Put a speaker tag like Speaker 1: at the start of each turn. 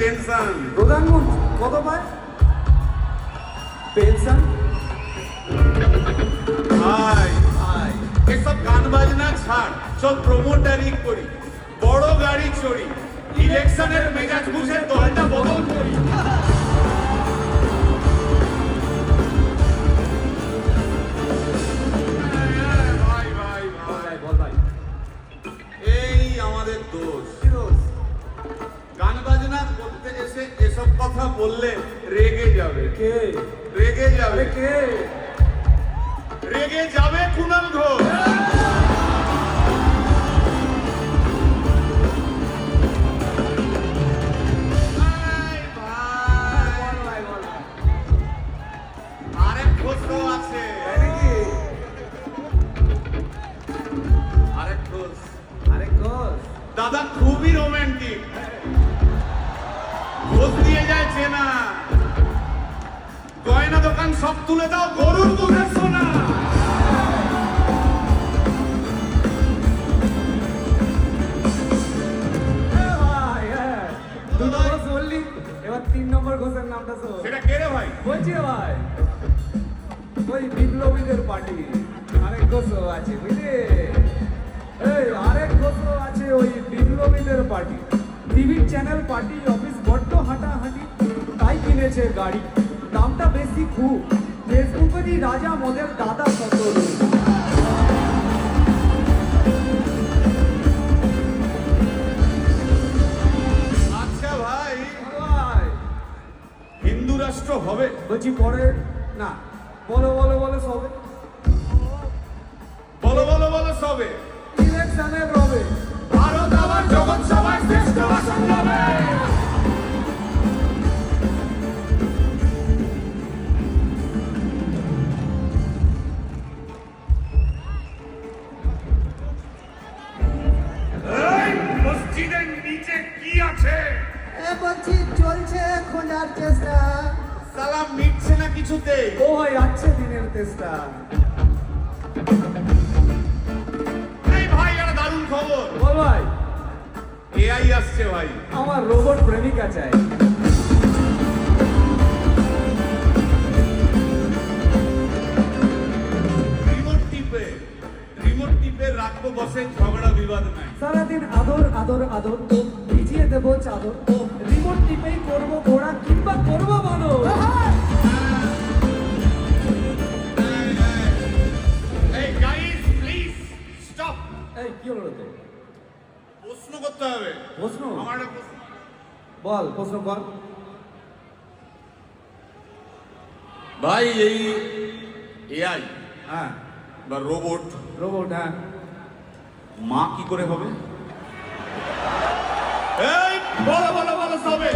Speaker 1: Tension.
Speaker 2: প্রধানমন্ত্রী কত পায় পেনশন?
Speaker 1: ভাই
Speaker 2: ভাই
Speaker 1: এসব গান বাজনা ছাড়, সব প্রমোটারি করি, বড় গাড়ি চড়ি, ইলেকশনের মেজাজ বুঝে দলটা বদল করি। ভাই ভাই ভাই
Speaker 2: বল ভাই
Speaker 1: এই আমাদের দোষ।
Speaker 2: কি দোষ?
Speaker 1: গান বাজনা করতে এসে এসব কথা বললে রেগে যাবে,
Speaker 2: কে
Speaker 1: রেগে যাবে,
Speaker 2: কে?
Speaker 1: রেগে যাবে কুণাল ঘোষ। ভাই, ভাই,
Speaker 2: বল ভাই বল ভাই।
Speaker 1: আরেক ঘোষ তো আছে,
Speaker 2: তাই নাকি?
Speaker 1: আরেক ঘোষ।
Speaker 2: আরে ঘোষ
Speaker 1: দাদা খুবই রোমান্টিক, ঘোষ দিয়ে যায় চেনা, গয়না দোকান সব তুলে দাও, গরুর দুধের সোনা।
Speaker 2: ভাই হ্যাঁ দুটো ঘোষ বললি, এবার 3 নম্বর ঘোষের নামটা শোন।
Speaker 1: সেটা কে রে ভাই?
Speaker 2: বলছি রে ভাই ওই বিপ্লবীদের পার্টি আরেক ঘোষও আছে বুঝলি? এই আরেক ঘোষও আছে ওই বিপ্লবীদের পার্টি। টিভির চ্যানেল পার্টি অফিস বড্ড হাঁটাহাঁটি, তাই কিনেছে গাড়ি, দামটা বেশি খুব, ফেসবুকেরই রাজা মদের দাদা কত রূপ।
Speaker 1: আচ্ছা ভাই,
Speaker 2: ভাই
Speaker 1: হিন্দু রাষ্ট্র হবে?
Speaker 2: বলছি পরে না, বলো বলো বলো সবে
Speaker 1: বলো বলো বলো সবে।
Speaker 2: ইলেকশনের রবে
Speaker 1: ভারত আবার জগৎ সভায় শ্রেষ্ঠ আসন পাবে। এই মসজিদের নিচে কি আছে?
Speaker 3: বলছি চলছে খোঁজার চেষ্টা।
Speaker 1: সালাম মিটছে না কিছুতেই।
Speaker 2: ও হয় আছে দিনের তেষ্টা।
Speaker 1: এই ভাই একটা দারুণ খবর,
Speaker 2: বল ভাই
Speaker 1: এআই আসছে ভাই।
Speaker 2: আমার রোবট প্রেমিকা চাই।
Speaker 1: রিমোট টিপে রাখবো বসে, ঝগড়া বিবাদ নাই।
Speaker 2: সারাদিন আদর আদর আদর, ভিজিয়ে দেবো চাদর, রিমোট টিপেই করবো ঘোড়া কিংবা করবো বলো।
Speaker 1: এই গাইস প্লিজ স্টপ।
Speaker 2: এই কি হলো তো?
Speaker 1: প্রশ্ন করতে হবে।
Speaker 2: প্রশ্ন?
Speaker 1: আমার একটা প্রশ্ন।
Speaker 2: বল প্রশ্ন কর।
Speaker 1: ভাই এই এআই
Speaker 2: হ্যাঁ
Speaker 1: বা রোবট
Speaker 2: রোবট হ্যাঁ
Speaker 1: মা কি করে হবে? এই বলো বলো বলো সবে।